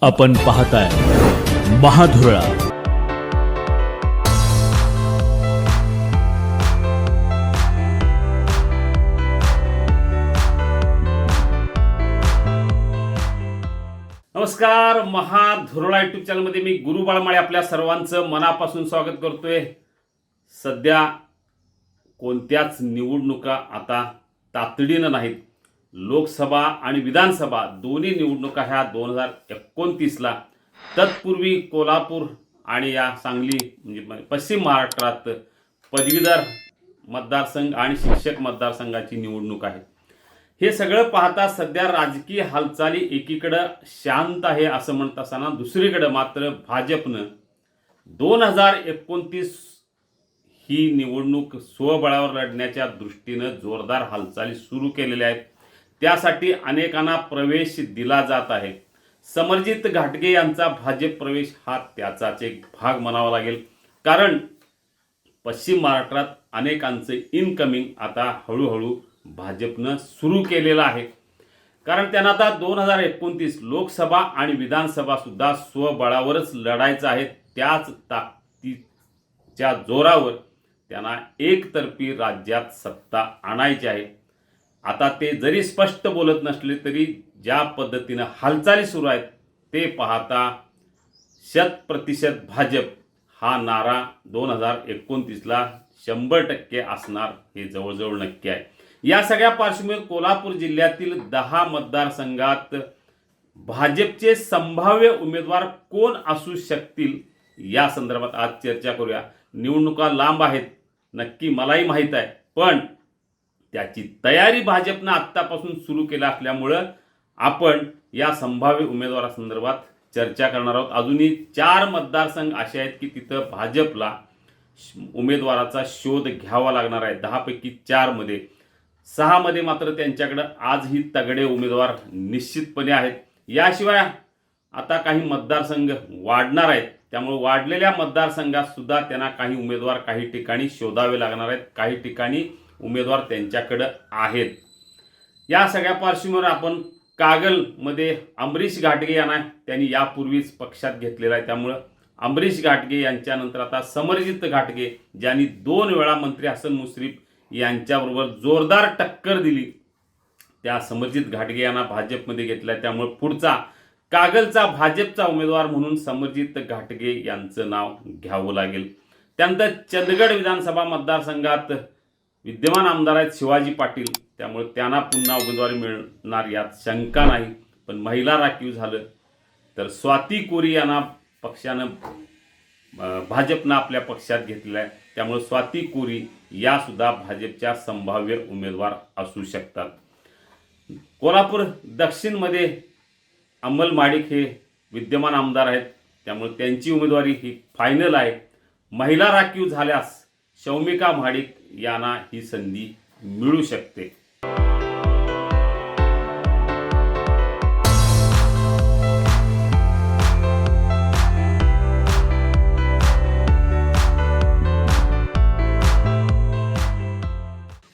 आपण पाहताय महाधुरळा. नमस्कार. महाधुरळा यूट्यूब चॅनलमध्ये मी गुरु बाळमाळे आपल्या सर्वांचं मनापासून स्वागत करतोय. सध्या कोणत्याच निवडणुका आता तातडीनं नाहीत. लोकसभा आणि विधानसभा दोन्ही निवडणुका ह्या 2029ला. तत्पूर्वी कोल्हापूर आणि या सांगली म्हणजे पश्चिम महाराष्ट्रात पदवीधर मतदारसंघ आणि शिक्षक मतदारसंघाची निवडणूक आहे. हे सगळं पाहता सध्या राजकीय हालचाली एकीकडे शांत आहे असं म्हणत असताना दुसरीकडे मात्र भाजपनं 2029 ही निवडणूक स्वबळावर लढण्याच्या दृष्टीनं जोरदार हालचाली सुरू केलेल्या आहेत. त्यासाठी अनेकांना प्रवेश दिला जात आहे. समरजित घाटगे यांचा भाजप प्रवेश हा त्याचाच एक भाग म्हणावा लागेल. कारण पश्चिम महाराष्ट्रात अनेकांचं इनकमिंग आता हळूहळू भाजपनं सुरू केलेलं आहे. कारण त्यांना आता 2029 लोकसभा आणि विधानसभा सुद्धा स्वबळावरच लढायचं आहे. त्याच ताकदीच्या जोरावर त्यांना एकतर्फी राज्यात सत्ता आणायची आहे. आता ते जरी स्पष्ट बोलत नसले तरी ज्या पद्धतीनं हालचाली सुरू आहेत ते पाहता 100% भाजप हा नारा 2029ला 100% असणार हे जवळजवळ नक्की आहे. या सगळ्या पार्श्वभूमीवर कोल्हापूर जिल्ह्यातील 10 मतदारसंघात भाजपचे संभाव्य उमेदवार कोण असू शकतील या संदर्भात आज चर्चा करूया. निवडणुका लांब आहेत नक्की मलाही माहीत आहे, पण त्याची तयारी भाजपनं आत्तापासून सुरू केली असल्यामुळं आपण या संभाव्य उमेदवारासंदर्भात चर्चा करणार आहोत. अजूनही 4 मतदारसंघ असे आहेत की तिथं भाजपला उमेदवाराचा शोध घ्यावा लागणार आहे. 10 पैकी 4 मध्ये 6 मध्ये मात्र त्यांच्याकडे आजही तगडे उमेदवार निश्चितपणे आहेत. याशिवाय आता काही मतदारसंघ वाढणार आहेत. त्यामुळे वाढलेल्या मतदारसंघात सुद्धा त्यांना काही उमेदवार काही ठिकाणी शोधावे लागणार आहेत. काही ठिकाणी उमेदवार त्यांच्याकडे आहेत. या सगळ्या पार्श्वभूमीवर आपण कागलमध्ये अमरीश घाटगे यांना त्यांनी यापूर्वीच पक्षात घेतलेला आहे. त्यामुळं अमरीश घाटगे यांच्यानंतर आता समरजित घाटगे ज्यांनी 2 वेळा मंत्री हसन मुश्रीफ यांच्याबरोबर जोरदार टक्कर दिली, त्या समरजित घाटगे यांना भाजपमध्ये घेतला आहे. त्यामुळे पुढचा कागलचा भाजपचा उमेदवार म्हणून समरजित घाटगे यांचं नाव घ्यावं लागेल. त्यानंतर चंदगड विधानसभा मतदारसंघात विद्यमान आमदार आहेत शिवाजी पाटील. त्यामुळे त्यांना पुन्हा उमेदवारी मिळणार यात शंका नाही. पण महिला राखीव झालं तर स्वाती कोरी यांना भाजपनं आपल्या पक्षात घेतलेलं आहे. त्यामुळे स्वाती कोरी या सुद्धा भाजपच्या संभाव्य उमेदवार असू शकतात. कोल्हापूर दक्षिणमध्ये अमल माडिक हे विद्यमान आमदार आहेत. त्यामुळे त्यांची उमेदवारी ही फायनल आहे. महिला राखीव झाल्यास शौमिका महाडिक यांना ही संधी मिळू शकते.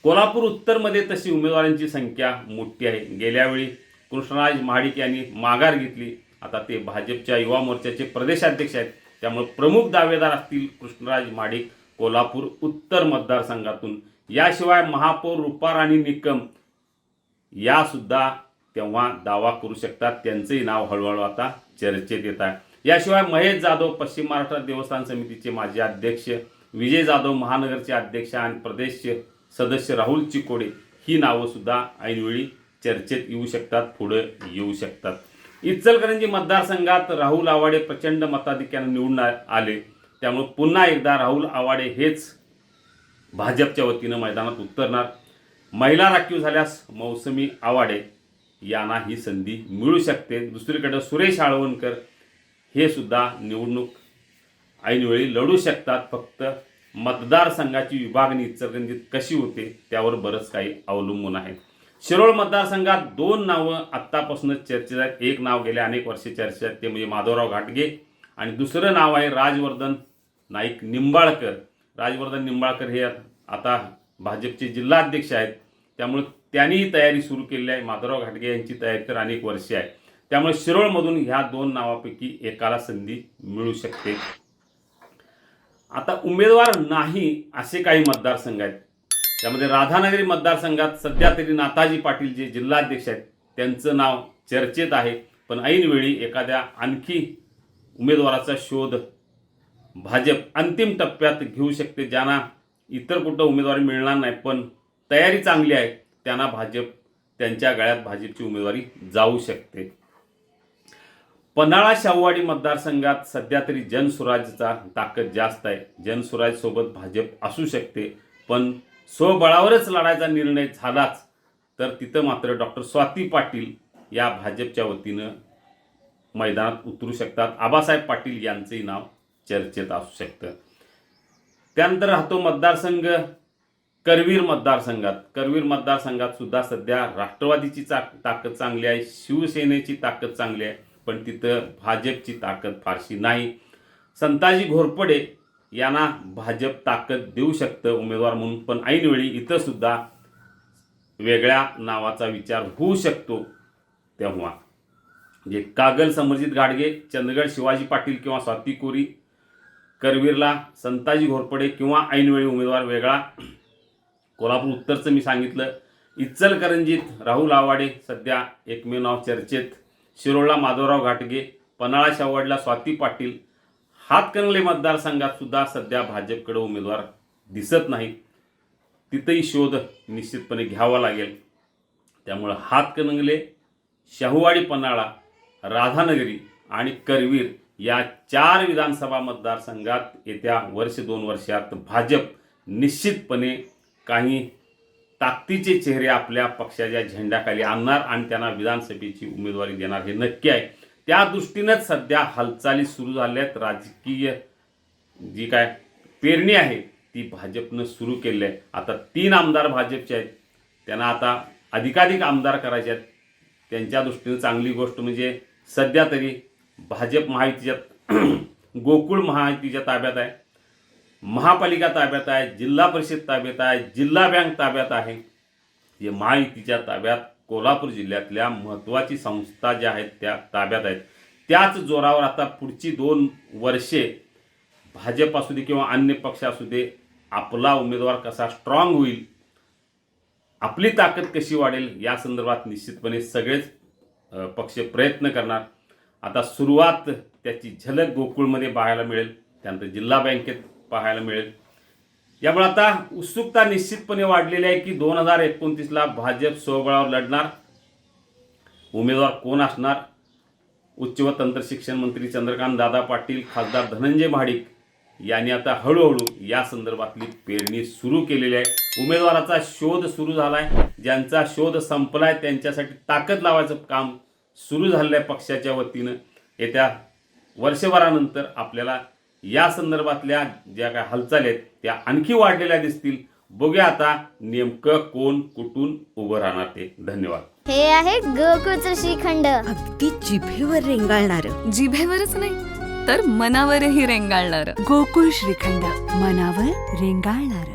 कोल्हापूर उत्तरमध्ये तशी उमेदवारांची संख्या मोठी आहे. गेल्यावेळी कृष्णराज महाडिक यांनी माघार घेतली. आता ते भाजपच्या युवा मोर्चाचे प्रदेशाध्यक्ष आहेत. त्यामुळे प्रमुख दावेदार असतील कृष्णराज महाडिक कोल्हापूर उत्तर मतदारसंघातून. याशिवाय महापौर रूपाराणी निकम या सुद्धा तेव्हा दावा करू शकतात. त्यांचंही नाव हळूहळू आता चर्चेत येत आहे. याशिवाय महेश जाधव पश्चिम महाराष्ट्र देवस्थान समितीचे माजी अध्यक्ष, विजय जाधव महानगरचे अध्यक्ष आणि प्रदेश सदस्य राहुल चिकोडे ही नावं सुद्धा ऐनवेळी चर्चेत येऊ शकतात, पुढे येऊ शकतात. इचलकरंजी मतदारसंघात राहुल आवाडे प्रचंड मताधिक्याने निवडून आले. त्यामुळे पुन्हा एकदा राहुल आवाडे हेच भाजपच्या वतीनं मैदानात उतरणार. महिला राखीव झाल्यास मौसमी आवाडे यांना ही संधी मिळू शकते. दुसरीकडे सुरेश आळवणकर हे सुद्धा निवडणूक ऐनवेळी लढू शकतात. फक्त मतदारसंघाची विभागणी इचलकरंजीत कशी होते त्यावर बरंच काही अवलंबून आहे. शिरोळ मतदारसंघात 2 नावं आत्तापासूनच चर्चेत आहेत. एक नाव गेल्या अनेक वर्षे चर्चेत आहेत, ते म्हणजे माधवराव घाटगे आणि दुसरं नाव आहे राजवर्धन नाईक निंबाळकर. राजवर्धन निंबाळकर हे आता भाजपचे जिल्हाध्यक्ष आहेत. त्यामुळे त्यांनीही तयारी सुरू केली आहे. माधवराव घाटगे यांची तयारी तर अनेक वर्षे आहे. त्यामुळे शिरोळमधून ह्या 2 नावापैकी एकाला संधी मिळू शकते. आता उमेदवार नाही असे काही मतदारसंघ आहेत. त्यामध्ये राधानगरी मतदारसंघात सध्या तरी नाताजी पाटील जे जिल्हाध्यक्ष आहेत त्यांचं नाव चर्चेत आहे. पण ऐनवेळी एखाद्या आणखी उमेदवाराचा शोध भाजप अंतिम टप्प्यात घेऊ शकते. ज्यांना इतर कुठं उमेदवारी मिळणार नाही पण तयारी चांगली आहे त्यांना भाजप त्यांच्या गळ्यात भाजपची उमेदवारी जाऊ शकते. पन्हाळा शाहूवाडी मतदारसंघात सध्या तरी जनसुराजचा ताकद जास्त आहे. जनसुराज सोबत भाजप असू शकते. पण स्वबळावरच लढायचा निर्णय झालाच तर तिथं मात्र डॉक्टर स्वाती पाटील या भाजपच्या वतीनं मैदानात उतरू शकतात. आबासाहेब पाटील यांचंही नाव चर्चेत असू शकतं. त्यानंतर राहतो मतदारसंघ करवीर मतदारसंघात. करवीर मतदारसंघात सुद्धा सध्या राष्ट्रवादीची ताकद चांगली आहे, शिवसेनेची ताकद चांगली आहे, पण तिथं भाजपची ताकद फारशी नाही. संताजी घोरपडे यांना भाजप ताकद देऊ शकतं उमेदवार म्हणून. पण ऐनवेळी इथं सुद्धा वेगळ्या नावाचा विचार होऊ शकतो. तेव्हा जे कागल समरजित गाडगे, चंदगड शिवाजी पाटील किंवा स्वाती कोरी, करवीरला संताजी घोरपडे किंवा ऐनवेळी उमेदवार वेगळा. कोल्हापूर उत्तरचं मी सांगितलं. इचलकरंजीत राहुल आवाडे सध्या एकमेव नाव चर्चेत. शिरोळला माधवराव घाटगे, पन्हाळा शाहूवाडीला स्वाती पाटील. हातकणंगले मतदारसंघात सुद्धा सध्या भाजपकडे उमेदवार दिसत नाही. तिथंही शोध निश्चितपणे घ्यावा लागेल. त्यामुळं हातकणंगले, शाहूवाडी, पन्हाळा, राधानगरी आणि करवीर या 4 विधानसभा मतदारसंघात येत्या 1-2 वर्षात भाजप निश्चितपणे काही ताकदीचे चेहरे आपल्या पक्षाच्या झेंड्याखाली आणणार आणि त्यांना विधानसभेची उमेदवारी देणार हे नक्की आहे. त्या दृष्टीनंच सध्या हालचाली सुरू झाल्या आहेत. राजकीय जी काय पेरणी आहे ती भाजपनं सुरू केली आहे. आता 3 आमदार भाजपचे आहेत. त्यांना आता अधिकाधिक आमदार करायचे आहेत. त्यांच्या दृष्टीनं चांगली गोष्ट म्हणजे सध्या तरी भाजप महायुतीच्या गोकुळ महायुतीच्या ताब्यात आहे, महापालिका ताब्यात आहे, जिल्हा परिषद ताब्यात आहे, जिल्हा बँक ताब्यात आहे. जे महायुतीच्या ताब्यात कोल्हापूर जिल्ह्यातल्या महत्त्वाची संस्था ज्या आहेत त्या ताब्यात आहेत. त्याच जोरावर आता पुढची 2 वर्षे भाजप असू दे किंवा अन्य पक्ष असू दे आपला उमेदवार कसा स्ट्रॉंग होईल, आपली ताकद कशी वाढेल या संदर्भात निश्चितपणे सगळेच पक्ष प्रयत्न करणार. आता सुरुवात त्याची झलक गोकुळमध्ये पाहायला मिळेल, त्यानंतर जिल्हा बँकेत पाहायला मिळेल. यामुळे आता उत्सुकता निश्चितपणे वाढलेली आहे की 2029ला भाजप स्वबळावर लढणार. उमेदवार कोण असणार? उच्च व तंत्र शिक्षण मंत्री चंद्रकांत दादा पाटील, खासदार धनंजय महाडिक यांनी आता हळूहळू या संदर्भातली पेरणी सुरू केलेली आहे. उमेदवाराचा शोध सुरू झाला आहे. ज्यांचा शोध संपला आहे त्यांच्यासाठी ताकद लावायचं काम सुरू झालेलं आहे पक्षाच्या वतीनं. येत्या वर्षभरानंतर आपल्याला या संदर्भातल्या ज्या काय हालचाली आहेत त्या आणखी वाढलेल्या दिसतील. बघूया आता नेमकं कोण कुठून उभं राहणार ते. धन्यवाद. हे आहे गोकुळचं श्रीखंड. अगदी जिभेवर रेंगाळणार. जिभेवरच नाही तर मनावरही रेंगाळणार. गोकुळ श्रीखंड, मनावर रेंगाळणार.